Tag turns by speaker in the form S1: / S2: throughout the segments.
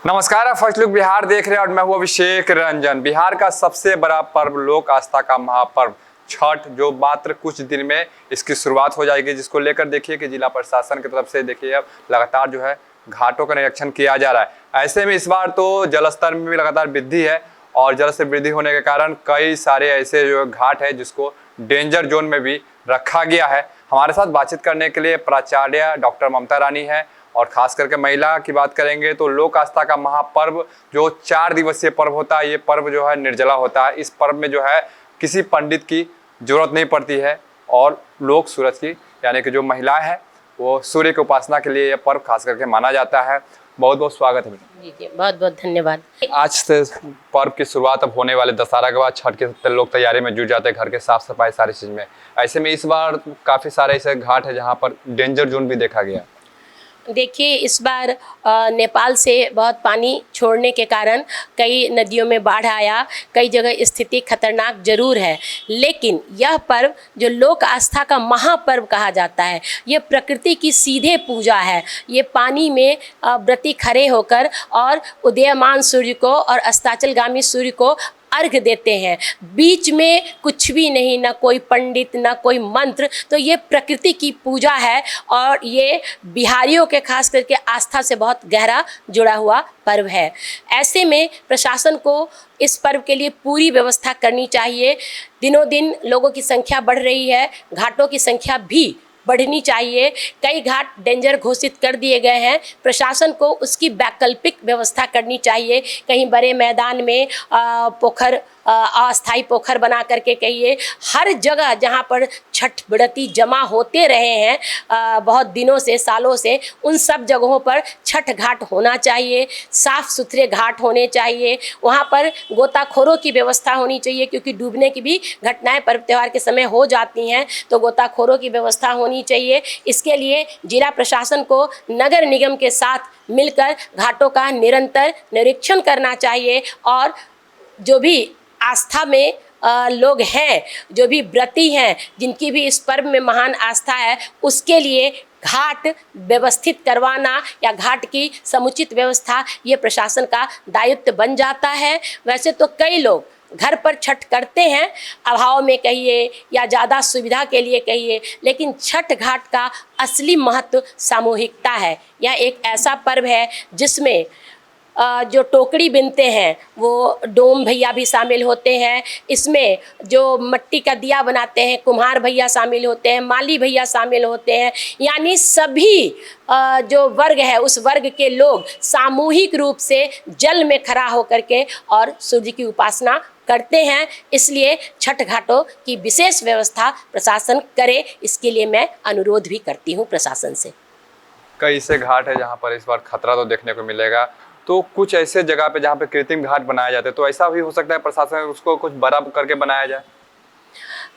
S1: नमस्कार, आप first look Bihar देख रहे हैं और मैं हूं अभिषेक रंजन। बिहार का सबसे बड़ा पर्व, लोक आस्था का महापर्व छठ, जो मात्र कुछ दिन में इसकी शुरुआत हो जाएगी, जिसको लेकर देखिए कि जिला प्रशासन की तरफ से देखिए अब लगातार जो है घाटों का निरीक्षण किया जा रहा है। ऐसे में इस बार तो जलस्तर में भी लगातार वृद्धि है और जलस्तर वृद्धि होने के कारण कई सारे ऐसे जो घाट है जिसको डेंजर जोन में भी रखा गया है। हमारे साथ बातचीत करने के लिए प्राचार्य डॉक्टर ममता रानी है और खास करके महिला की बात करेंगे तो लोक आस्था का महापर्व जो 4 दिवसीय पर्व होता है, ये पर्व जो है निर्जला होता है। इस पर्व में जो है किसी पंडित की जरूरत नहीं पड़ती है और लोग सूरज की यानी कि जो महिलाएं हैं वो सूर्य की उपासना के लिए यह पर्व खास करके माना जाता है। बहुत बहुत स्वागत है।
S2: जी, बहुत बहुत धन्यवाद।
S1: आज से पर्व की शुरुआत अब होने वाले दशहरा के बाद छठ के लोग तैयारी में जुट जाते हैं, घर के साफ सफाई सारी चीज में। ऐसे में इस बार काफी सारे ऐसे घाट है जहाँ पर डेंजर जोन भी देखा गया।
S2: देखिए, इस बार नेपाल से बहुत पानी छोड़ने के कारण कई नदियों में बाढ़ आया, कई जगह स्थिति खतरनाक जरूर है, लेकिन यह पर्व जो लोक आस्था का महापर्व कहा जाता है, ये प्रकृति की सीधे पूजा है। ये पानी में व्रती खड़े होकर और उदयमान सूर्य को और अस्ताचलगामी सूर्य को अर्घ देते हैं। बीच में कुछ भी नहीं, ना कोई पंडित ना कोई मंत्र, तो ये प्रकृति की पूजा है और ये बिहारियों के खास करके आस्था से बहुत गहरा जुड़ा हुआ पर्व है। ऐसे में प्रशासन को इस पर्व के लिए पूरी व्यवस्था करनी चाहिए। दिनों दिन लोगों की संख्या बढ़ रही है, घाटों की संख्या भी बढ़नी चाहिए। कई घाट डेंजर घोषित कर दिए गए हैं, प्रशासन को उसकी वैकल्पिक व्यवस्था करनी चाहिए। कहीं बड़े मैदान में पोखर, अस्थायी पोखर बना करके कहिए, हर जगह जहां पर छठ व्रती जमा होते रहे हैं बहुत दिनों से, सालों से, उन सब जगहों पर छठ घाट होना चाहिए। साफ सुथरे घाट होने चाहिए, वहां पर गोताखोरों की व्यवस्था होनी चाहिए, क्योंकि डूबने की भी घटनाएं पर्व त्यौहार के समय हो जाती हैं, तो गोताखोरों की व्यवस्था होनी चाहिए। इसके लिए जिला प्रशासन को नगर निगम के साथ मिलकर घाटों का निरंतर निरीक्षण करना चाहिए और जो भी आस्था में लोग हैं, जो भी व्रती हैं, जिनकी भी इस पर्व में महान आस्था है, उसके लिए घाट व्यवस्थित करवाना या घाट की समुचित व्यवस्था ये प्रशासन का दायित्व बन जाता है। वैसे तो कई लोग घर पर छठ करते हैं, अभाव में कहिए या ज़्यादा सुविधा के लिए कहिए, लेकिन छठ घाट का असली महत्व सामूहिकता है। यह एक ऐसा पर्व है जिसमें जो टोकरी बिनते हैं वो डोम भैया भी शामिल होते हैं, इसमें जो मट्टी का दिया बनाते हैं कुम्हार भैया शामिल होते हैं, माली भैया शामिल होते हैं, यानी सभी जो वर्ग है उस वर्ग के लोग सामूहिक रूप से जल में खड़ा होकर के और सूर्य की उपासना करते हैं। इसलिए छठ घाटों की विशेष व्यवस्था प्रशासन करे, इसके लिए मैं अनुरोध भी करती हूँ प्रशासन से।
S1: कई ऐसे घाट है जहाँ पर इस बार खतरा तो देखने को मिलेगा, तो कुछ ऐसे जगह पे जहाँ पे कृत्रिम घाट बनाए जाते हैं, तो ऐसा भी हो सकता है प्रशासन उसको कुछ बड़ा करके बनाया जाए।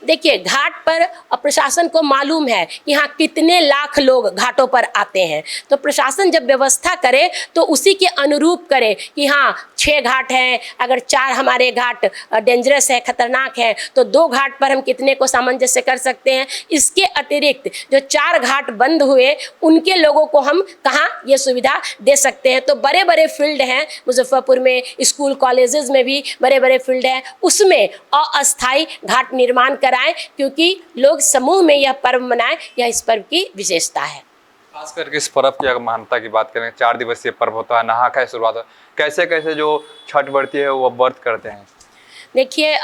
S2: देखिए, घाट पर प्रशासन को मालूम है कि यहाँ कितने लाख लोग घाटों पर आते हैं, तो प्रशासन जब व्यवस्था करे तो उसी के अनुरूप करे कि हाँ 6 घाट हैं, अगर 4 हमारे घाट डेंजरस है, खतरनाक है, तो 2 घाट पर हम कितने को सामंजस्य कर सकते हैं। इसके अतिरिक्त जो 4 घाट बंद हुए उनके लोगों को हम कहाँ ये सुविधा दे सकते हैं। तो बड़े बड़े फील्ड हैं मुजफ्फरपुर में, स्कूल कॉलेजेस में भी बड़े बड़े फील्ड हैं, उसमें अस्थायी घाट निर्माण कराएं, क्योंकि लोग समूह में यह पर्व मनाएं, यह इस पर्व की विशेषता है।
S1: खास करके इस पर्व की अगर महानता की बात करें, 4 दिवसीय पर्व होता है, नहा खाए शुरुआत है, कैसे कैसे जो छठ व्रती है वो व्रत करते हैं।
S2: देखिए,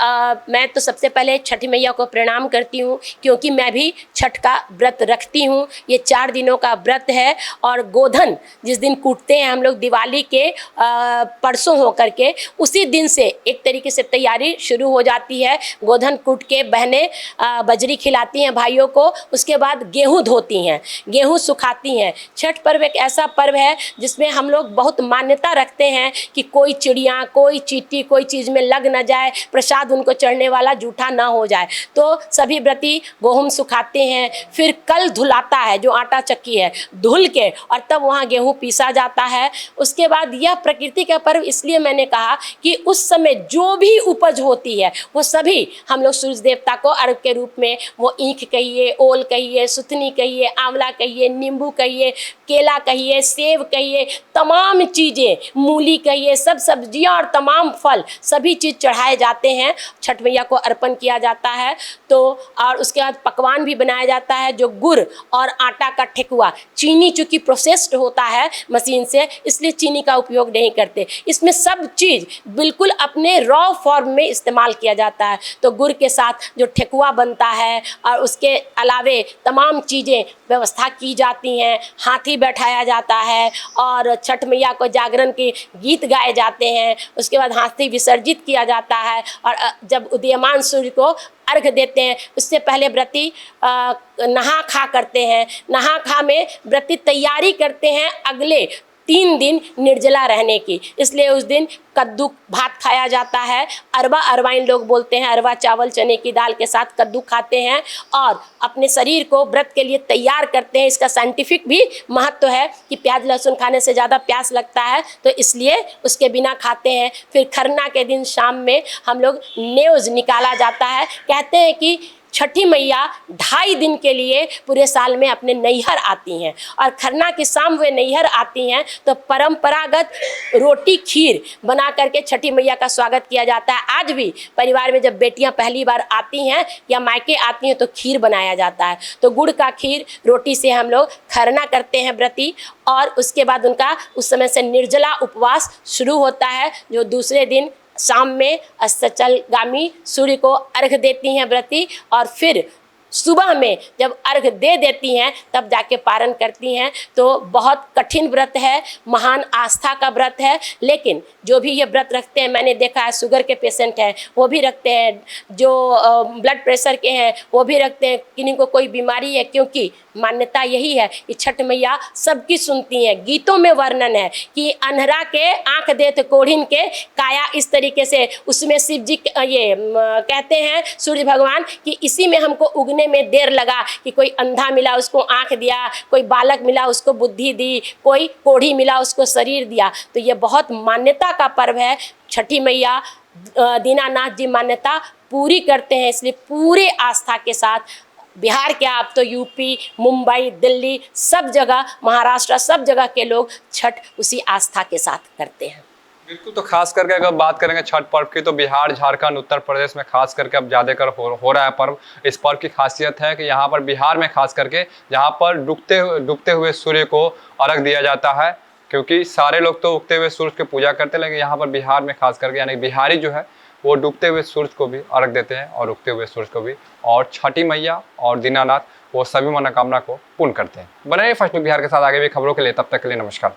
S2: मैं तो सबसे पहले छठ मैया को प्रणाम करती हूँ, क्योंकि मैं भी छठ का व्रत रखती हूँ। ये 4 दिनों का व्रत है और गोधन जिस दिन कूटते हैं हम लोग दिवाली के परसों हो करके, उसी दिन से एक तरीके से तैयारी शुरू हो जाती है। गोधन कूट के बहनें बजरी खिलाती हैं भाइयों को, उसके बाद गेहूँ धोती हैं, गेहूँ सुखाती हैं। छठ पर्व एक ऐसा पर्व है जिसमें हम लोग बहुत मान्यता रखते हैं कि कोई चिड़िया, कोई चींटी कोई चीज़ में लग न जाए, प्रसाद उनको चढ़ने वाला जूठा ना हो जाए। तो सभी व्रती गेहूं सुखाते हैं, फिर कल धुलाता है जो आटा चक्की है, धुल के और तब वहाँ गेहूं पीसा जाता है। उसके बाद यह प्रकृति का पर्व इसलिए मैंने कहा कि उस समय जो भी उपज होती है वो सभी हम लोग सूर्य देवता को अर्घ के रूप में, वो ईख कहिए, ओल कहिए, सुथनी कहिए, आंवला कहिए, नींबू कहिए, केला कहिए, सेब कहिए, तमाम चीज़ें, मूली कहिए, सब सब्जियां और तमाम फल सभी चीज़ चढ़ाए जाते हैं, छठ मैया को अर्पण किया जाता है। तो और उसके बाद पकवान भी बनाया जाता है जो गुड़ और आटा का ठेकुआ। चीनी चूँकि प्रोसेस्ड होता है मशीन से, इसलिए चीनी का उपयोग नहीं करते। इसमें सब चीज़ बिल्कुल अपने रॉ फॉर्म में इस्तेमाल किया जाता है। तो गुड़ के साथ जो ठेकुआ बनता है और उसके अलावे तमाम चीज़ें व्यवस्था की जाती हैं, हाथी बैठाया जाता है और छठ मैया को जागरण के गीत गाए जाते हैं। उसके बाद हाथी विसर्जित किया जाता है और जब उदीयमान सूर्य को अर्घ देते हैं उससे पहले व्रती नहा खा करते हैं। नहा खा में व्रती तैयारी करते हैं अगले 3 दिन निर्जला रहने की, इसलिए उस दिन कद्दू भात खाया जाता है। अरवा अरवाइन लोग बोलते हैं, अरवा चावल चने की दाल के साथ कद्दू खाते हैं और अपने शरीर को व्रत के लिए तैयार करते हैं। इसका साइंटिफिक भी महत्व है कि प्याज लहसुन खाने से ज़्यादा प्यास लगता है, तो इसलिए उसके बिना खाते हैं। फिर खरना के दिन शाम में हम लोग न्योज निकाला जाता है। कहते हैं कि छठी मैया 2.5 दिन के लिए पूरे साल में अपने नैहर आती हैं और खरना की शाम वे नैहर आती हैं तो परंपरागत रोटी खीर बना करके छठी मैया का स्वागत किया जाता है। आज भी परिवार में जब बेटियां पहली बार आती हैं या मायके आती हैं तो खीर बनाया जाता है। तो गुड़ का खीर रोटी से हम लोग खरना करते हैं व्रती और उसके बाद उनका उस समय से निर्जला उपवास शुरू होता है, जो दूसरे दिन शाम में अस्ताचलगामी सूर्य को अर्घ देती हैं व्रती और फिर सुबह में जब अर्घ दे देती हैं तब जाके पारण करती हैं। तो बहुत कठिन व्रत है, महान आस्था का व्रत है, लेकिन जो भी ये व्रत रखते हैं, मैंने देखा है शुगर के पेशेंट हैं वो भी रखते हैं, जो ब्लड प्रेशर के हैं वो भी रखते हैं, किन्हीं को कोई बीमारी है, क्योंकि मान्यता यही है कि छठ मैया सबकी सुनती हैं। गीतों में वर्णन है कि अन्हरा के आंख देत कोढ़िन के काया, इस तरीके से उसमें शिव जी ये कहते हैं सूर्य भगवान कि इसी में हमको उगने में देर लगा कि कोई अंधा मिला उसको आंख दिया, कोई बालक मिला उसको बुद्धि दी, कोई कोढ़ी मिला उसको शरीर दिया। तो ये बहुत मान्यता का पर्व है। छठी मैया दीनानाथ जी मान्यता पूरी करते हैं, इसलिए पूरे आस्था के साथ बिहार के, आप तो यूपी, मुंबई, दिल्ली, सब जगह, महाराष्ट्र, सब जगह के लोग छठ उसी आस्था के साथ करते हैं।
S1: बिल्कुल। तो खास करके अगर बात करेंगे छठ पर्व की तो बिहार, झारखंड, उत्तर प्रदेश में खास करके अब ज़्यादा कर हो रहा है पर्व। इस पर्व की खासियत है कि यहाँ पर बिहार में खास करके जहाँ पर डूबते हुए सूर्य को अर्घ दिया जाता है, क्योंकि सारे लोग तो उगते हुए सूर्य की पूजा करते हैं, लेकिन यहाँ पर बिहार में खास करके यानी बिहारी जो है वो डूबते हुए सूर्य को भी अर्घ देते हैं और उगते हुए सूर्य को भी, और छठी मैया और दीनानाथ वो सभी मनोकामना को पूर्ण करते हैं। बने रहिए फर्स्ट न्यूज़ बिहार के साथ, आगे भी खबरों के लिए। तब तक के लिए नमस्कार।